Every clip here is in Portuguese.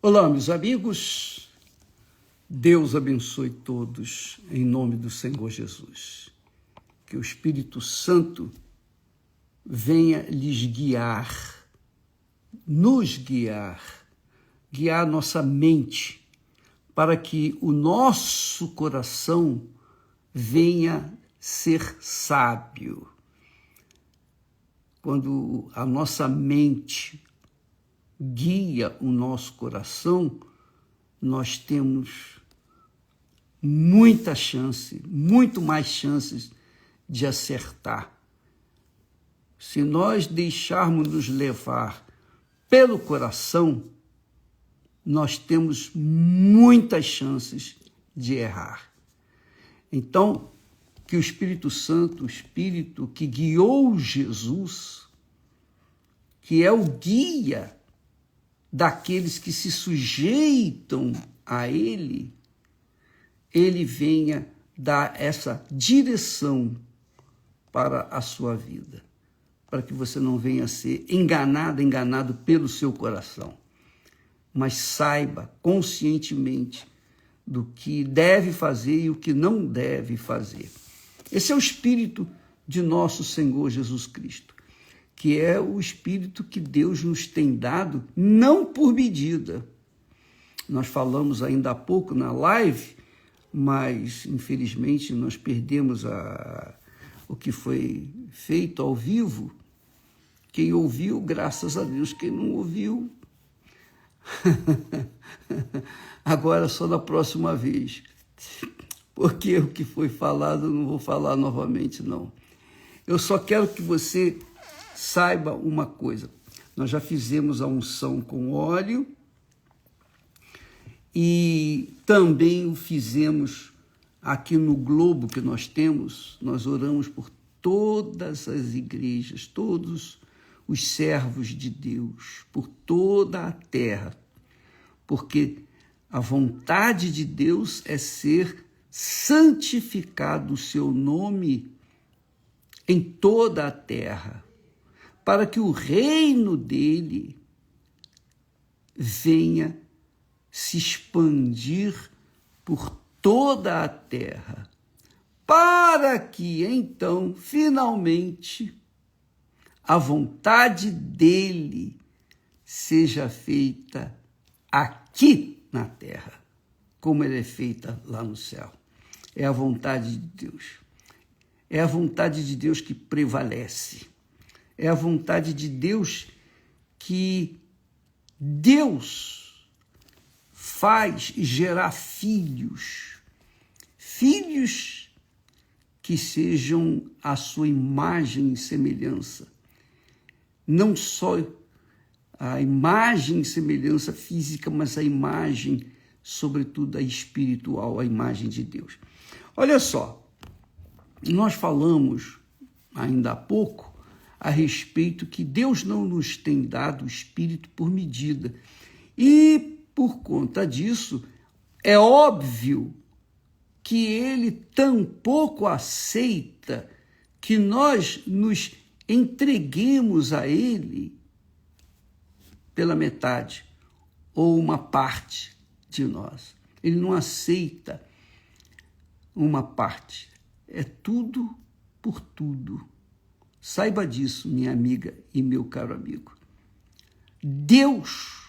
Olá, meus amigos. Deus abençoe todos em nome do Senhor Jesus. Que o Espírito Santo venha lhes guiar, nos guiar, guiar nossa mente, para que o nosso coração venha ser sábio. Quando a nossa mente guia o nosso coração, nós temos muita chance, muito mais chances de acertar. Se nós deixarmos nos levar pelo coração, nós temos muitas chances de errar. Então, que o Espírito Santo, o Espírito que guiou Jesus, que é o guia daqueles que se sujeitam a Ele, Ele venha dar essa direção para a sua vida, para que você não venha a ser enganado pelo seu coração, mas saiba conscientemente do que deve fazer e o que não deve fazer. Esse é o Espírito de nosso Senhor Jesus Cristo, que é o Espírito que Deus nos tem dado, não por medida. Nós falamos ainda há pouco na live, mas infelizmente nós perdemos o que foi feito ao vivo. Quem ouviu, graças a Deus. Quem não ouviu, agora só na próxima vez. Porque o que foi falado eu não vou falar novamente, não. Eu só quero que você saiba uma coisa. Nós já fizemos a unção com óleo e também o fizemos aqui no globo que nós temos. Nós oramos por todas as igrejas, todos os servos de Deus, por toda a terra, porque a vontade de Deus é ser santificado o seu nome em toda a terra, para que o reino dele venha se expandir por toda a terra, para que então, finalmente, a vontade dele seja feita aqui na terra, como ela é feita lá no céu. É a vontade de Deus. É a vontade de Deus que prevalece. É a vontade de Deus que Deus faz gerar filhos que sejam a sua imagem e semelhança. Não só a imagem e semelhança física, mas a imagem, sobretudo a espiritual, a imagem de Deus. Olha só, nós falamos ainda há pouco a respeito que Deus não nos tem dado o Espírito por medida. E, por conta disso, é óbvio que Ele tampouco aceita que nós nos entreguemos a Ele pela metade ou uma parte de nós. Ele não aceita uma parte. É tudo por tudo. Saiba disso, minha amiga e meu caro amigo. Deus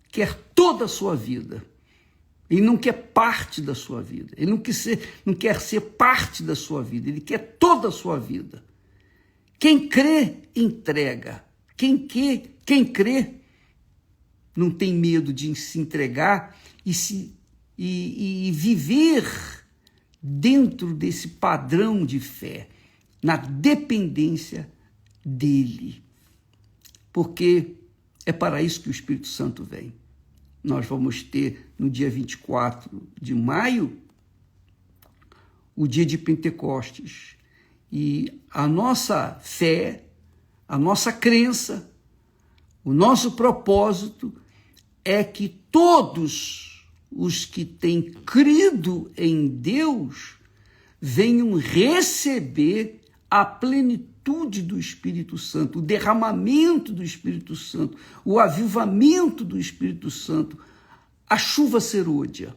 quer toda a sua vida. Ele não quer parte da sua vida. Ele não quer ser parte da sua vida. Ele quer toda a sua vida. Quem crê, entrega. Quem crê, não tem medo de se entregar e viver dentro desse padrão de fé, na dependência dele. Porque é para isso que o Espírito Santo vem. Nós vamos ter, no dia 24 de maio, o dia de Pentecostes. E a nossa fé, a nossa crença, o nosso propósito é que todos os que têm crido em Deus venham receber a plenitude do Espírito Santo, o derramamento do Espírito Santo, o avivamento do Espírito Santo, a chuva serôdia,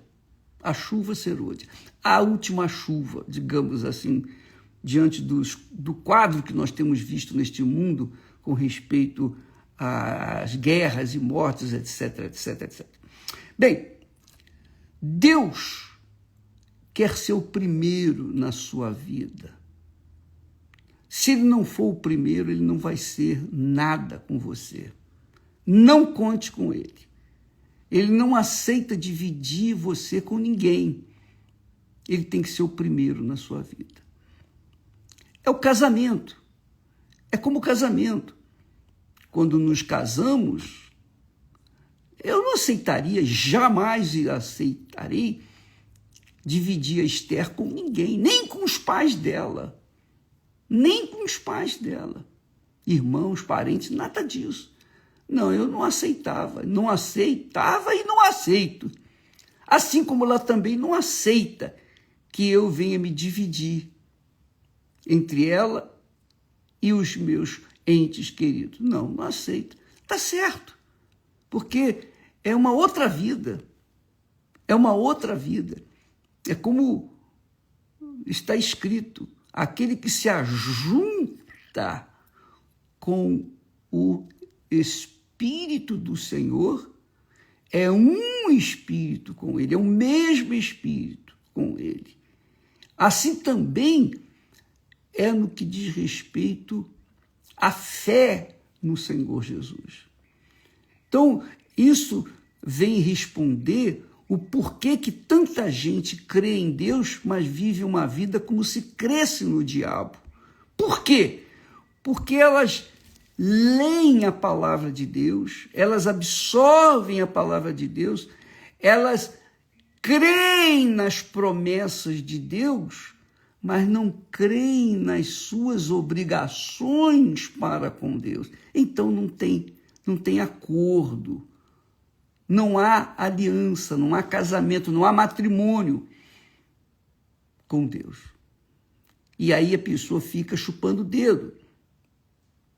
a última chuva, digamos assim, diante do quadro que nós temos visto neste mundo com respeito às guerras e mortes, etc, etc, etc. Bem, Deus quer ser o primeiro na sua vida. Se ele não for o primeiro, ele não vai ser nada com você. Não conte com ele. Ele não aceita dividir você com ninguém. Ele tem que ser o primeiro na sua vida. É o casamento. É como o casamento. Quando nos casamos, eu não aceitaria, jamais aceitarei dividir a Esther com ninguém, nem com os pais dela. Nem com os pais dela. Irmãos, parentes, nada disso. Não, eu não aceitava e não aceito. Assim como ela também não aceita que eu venha me dividir entre ela e os meus entes queridos. Não aceita. Está certo, porque é uma outra vida. É uma outra vida. É como está escrito, aquele que se ajunta com o Espírito do Senhor é um Espírito com ele, é o mesmo Espírito com ele. Assim também é no que diz respeito à fé no Senhor Jesus. Então, isso vem responder o porquê que tanta gente crê em Deus, mas vive uma vida como se cresce no diabo. Por quê? Porque elas leem a palavra de Deus, elas absorvem a palavra de Deus, elas creem nas promessas de Deus, mas não creem nas suas obrigações para com Deus. Então não tem acordo, não há aliança, não há casamento, não há matrimônio com Deus. E aí a pessoa fica chupando o dedo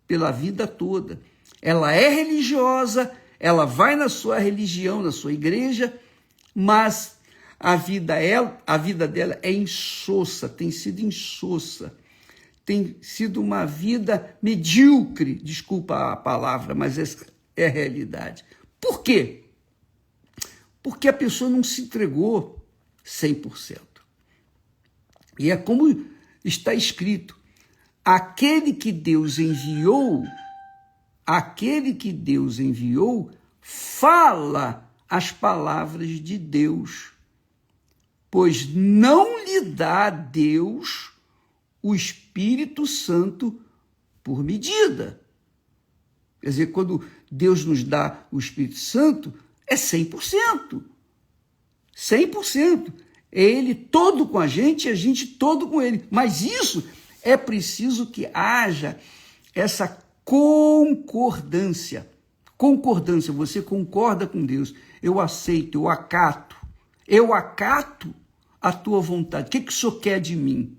pela vida toda. Ela é religiosa, ela vai na sua religião, na sua igreja, mas a vida dela é insossa, tem sido insossa, tem sido uma vida medíocre, desculpa a palavra, mas essa é a realidade. Por quê? Porque a pessoa não se entregou 100%. E é como está escrito, aquele que Deus enviou, fala as palavras de Deus, pois não lhe dá Deus o Espírito Santo por medida. Quer dizer, quando Deus nos dá o Espírito Santo, é 100%. 100%. É Ele todo com a gente e a gente todo com Ele. Mas isso é preciso que haja essa concordância. Concordância, você concorda com Deus. Eu aceito, eu acato a tua vontade. O que o Senhor quer de mim?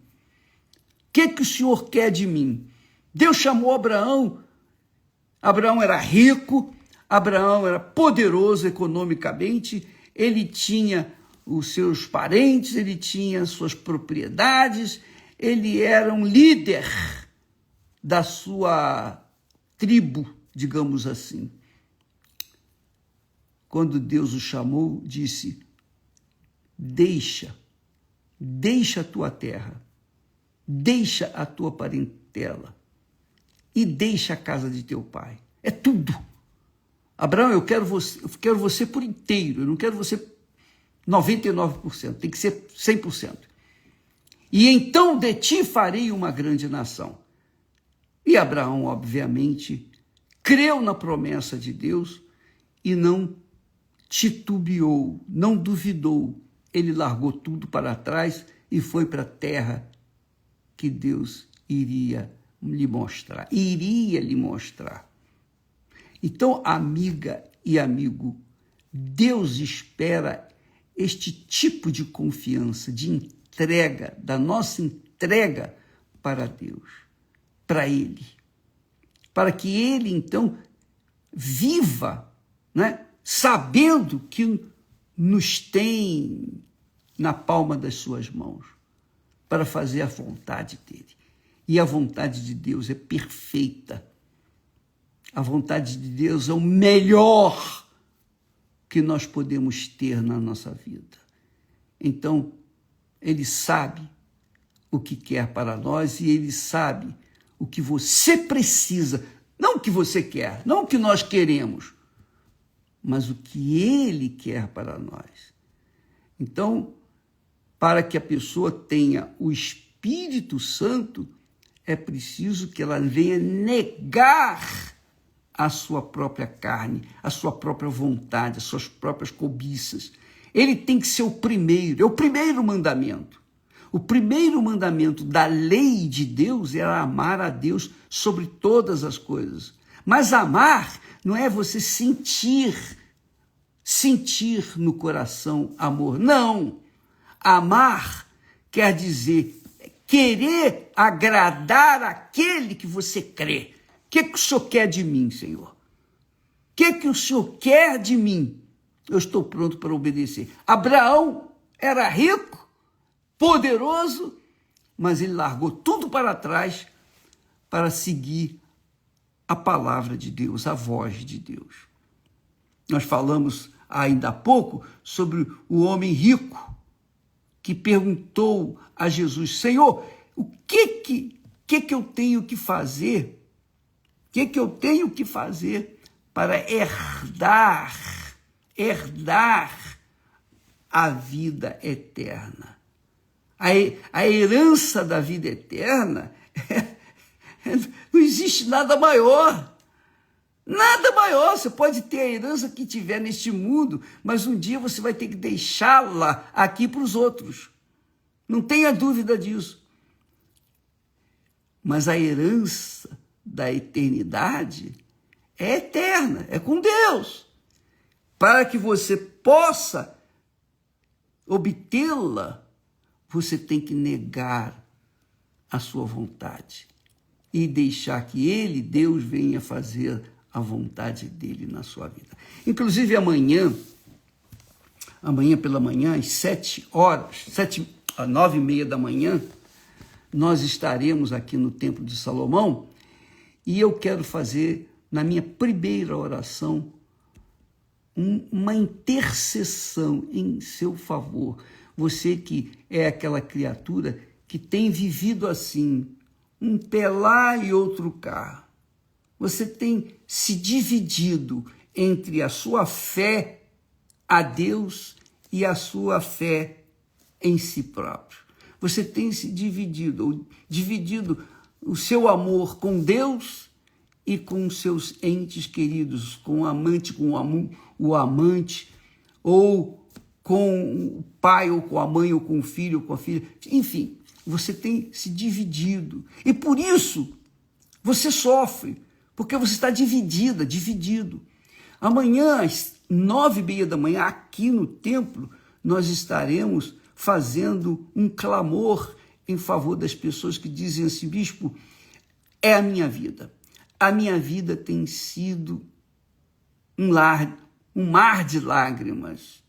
O que o Senhor quer de mim? Deus chamou Abraão. Abraão era rico, Abraão era poderoso economicamente, ele tinha os seus parentes, ele tinha suas propriedades, ele era um líder da sua tribo, digamos assim. Quando Deus o chamou, disse, deixa a tua terra, deixa a tua parentela e deixa a casa de teu pai. É tudo. Abraão, eu quero você por inteiro, eu não quero você 99%, tem que ser 100%. E então de ti farei uma grande nação. E Abraão, obviamente, creu na promessa de Deus e não titubeou, não duvidou. Ele largou tudo para trás e foi para a terra que Deus iria lhe mostrar. Então, amiga e amigo, Deus espera este tipo de confiança, de entrega, da nossa entrega para Deus, para Ele. Para que Ele, então, viva, né, sabendo que nos tem na palma das suas mãos para fazer a vontade dele. E a vontade de Deus é perfeita. A vontade de Deus é o melhor que nós podemos ter na nossa vida. Então, ele sabe o que quer para nós e ele sabe o que você precisa, não o que você quer, não o que nós queremos, mas o que ele quer para nós. Então, para que a pessoa tenha o Espírito Santo, é preciso que ela venha negar a sua própria carne, a sua própria vontade, as suas próprias cobiças. Ele tem que ser o primeiro, é o primeiro mandamento. O primeiro mandamento da lei de Deus era amar a Deus sobre todas as coisas. Mas amar não é você sentir no coração amor. Não. Amar quer dizer querer agradar aquele que você crê. O que o Senhor quer de mim, Senhor? O que o Senhor quer de mim? Eu estou pronto para obedecer. Abraão era rico, poderoso, mas ele largou tudo para trás para seguir a palavra de Deus, a voz de Deus. Nós falamos ainda há pouco sobre o homem rico que perguntou a Jesus: Senhor, o que eu tenho que fazer? O que eu tenho que fazer para herdar a vida eterna? A herança da vida eterna, não existe nada maior. Nada maior. Você pode ter a herança que tiver neste mundo, mas um dia você vai ter que deixá-la aqui para os outros. Não tenha dúvida disso. Mas a herança da eternidade é eterna, é com Deus. Para que você possa obtê-la, você tem que negar a sua vontade e deixar que ele, Deus, venha fazer a vontade dele na sua vida. Inclusive amanhã pela manhã, às 9h30 da manhã, nós estaremos aqui no Templo de Salomão e eu quero fazer, na minha primeira oração, uma intercessão em seu favor. Você que é aquela criatura que tem vivido assim, um pé lá e outro cá. Você tem se dividido entre a sua fé a Deus e a sua fé em si próprio. Você tem se dividido o seu amor com Deus e com os seus entes queridos, com o amante, o amante, ou com o pai, ou com a mãe, ou com o filho, ou com a filha. Enfim, você tem se dividido. E por isso você sofre, porque você está dividido. Amanhã, às 9h30 da manhã, aqui no templo, nós estaremos fazendo um clamor em favor das pessoas que dizem assim: bispo, é a minha vida. A minha vida tem sido um mar de lágrimas.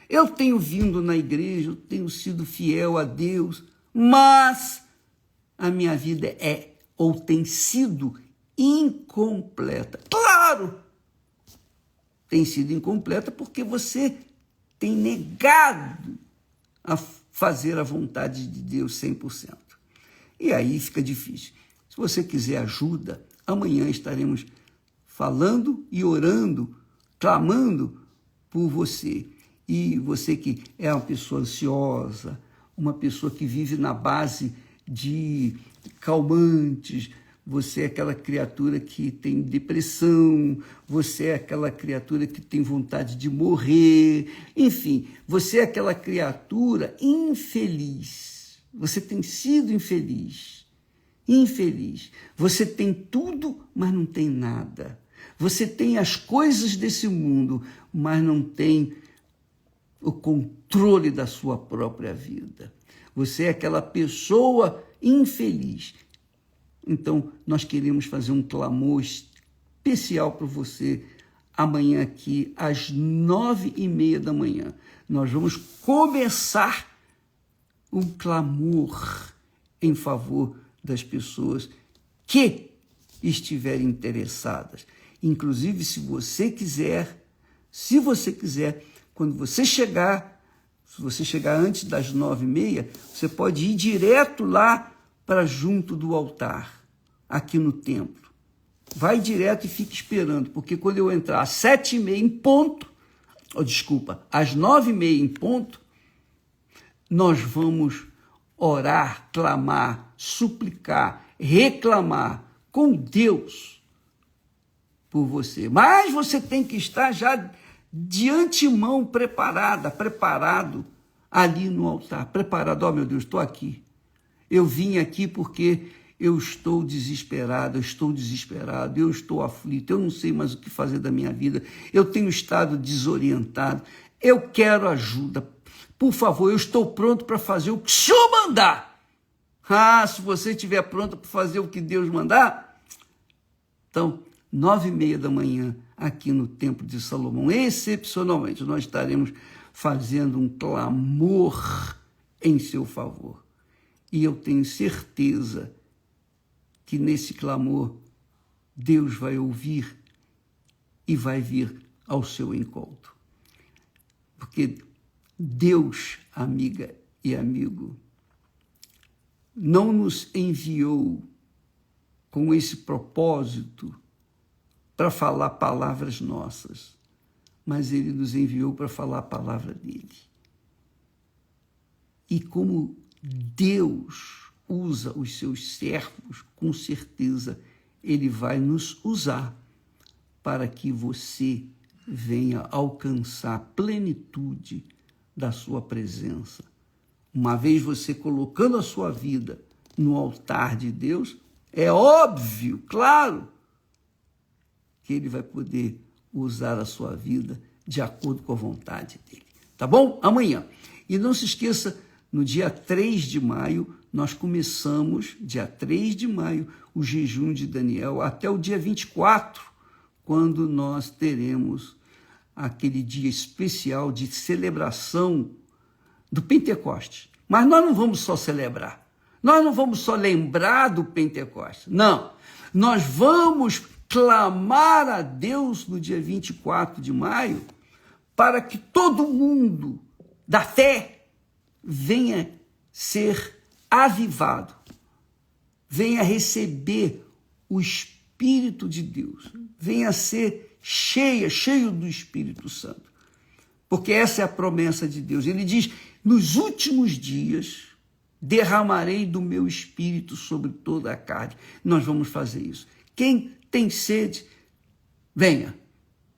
Eu tenho vindo na igreja, eu tenho sido fiel a Deus, mas a minha vida é ou tem sido incompleta. Claro, tem sido incompleta porque você tem negado a fazer a vontade de Deus 100%. E aí fica difícil. Se você quiser ajuda, amanhã estaremos falando e orando, clamando por você. E você que é uma pessoa ansiosa, uma pessoa que vive na base de calmantes, você é aquela criatura que tem depressão, você é aquela criatura que tem vontade de morrer, enfim, você é aquela criatura infeliz. Você tem sido infeliz. Você tem tudo, mas não tem nada. Você tem as coisas desse mundo, mas não tem o controle da sua própria vida. Você é aquela pessoa infeliz. Então, nós queremos fazer um clamor especial para você amanhã aqui, às 9h30 da manhã, nós vamos começar um clamor em favor das pessoas que estiverem interessadas. Inclusive, se você quiser, quando você chegar, se você chegar antes das 9h30, você pode ir direto lá para junto do altar, aqui no templo. Vai direto e fica esperando, porque quando eu entrar às 7h30 em ponto, às 9h30 em ponto, nós vamos orar, clamar, suplicar, reclamar com Deus por você. Mas você tem que estar já de antemão preparado ali no altar. Preparado, meu Deus, estou aqui. Eu vim aqui porque eu estou desesperado, eu estou aflito, eu não sei mais o que fazer da minha vida, eu tenho estado desorientado, eu quero ajuda. Por favor, eu estou pronto para fazer o que o Senhor mandar. Se você estiver pronto para fazer o que Deus mandar, então, 9h30 da manhã, aqui no Templo de Salomão, excepcionalmente, nós estaremos fazendo um clamor em seu favor. E eu tenho certeza que nesse clamor, Deus vai ouvir e vai vir ao seu encontro. Porque Deus, amiga e amigo, não nos enviou com esse propósito para falar palavras nossas, mas Ele nos enviou para falar a palavra dEle. E como Deus usa os seus servos, com certeza Ele vai nos usar para que você venha alcançar a plenitude da sua presença. Uma vez você colocando a sua vida no altar de Deus, é óbvio, claro, que Ele vai poder usar a sua vida de acordo com a vontade dEle. Tá bom? Amanhã. E não se esqueça, no dia 3 de maio, nós começamos, dia 3 de maio, o jejum de Daniel, até o dia 24, quando nós teremos aquele dia especial de celebração do Pentecostes. Mas nós não vamos só celebrar, nós não vamos só lembrar do Pentecostes, não. Nós vamos clamar a Deus no dia 24 de maio para que todo mundo da fé venha ser avivado, venha receber o Espírito de Deus, venha ser cheio do Espírito Santo. Porque essa é a promessa de Deus. Ele diz, nos últimos dias derramarei do meu Espírito sobre toda a carne. Nós vamos fazer isso. Quem tem sede, venha.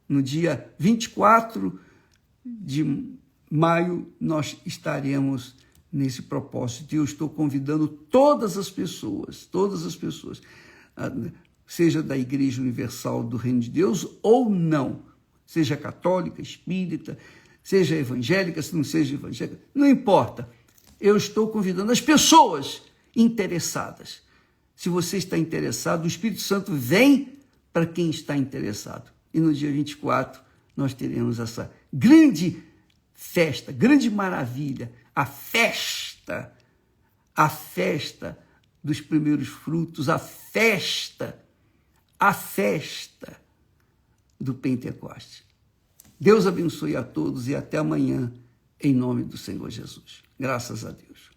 No dia 24 de maio, nós estaremos nesse propósito. E eu estou convidando todas as pessoas, seja da Igreja Universal do Reino de Deus ou não, seja católica, espírita, seja evangélica, se não seja evangélica, não importa. Eu estou convidando as pessoas interessadas. Se você está interessado, o Espírito Santo vem para quem está interessado. E no dia 24, nós teremos essa grande festa, grande maravilha, a festa dos primeiros frutos, a festa do Pentecostes. Deus abençoe a todos e até amanhã, em nome do Senhor Jesus. Graças a Deus.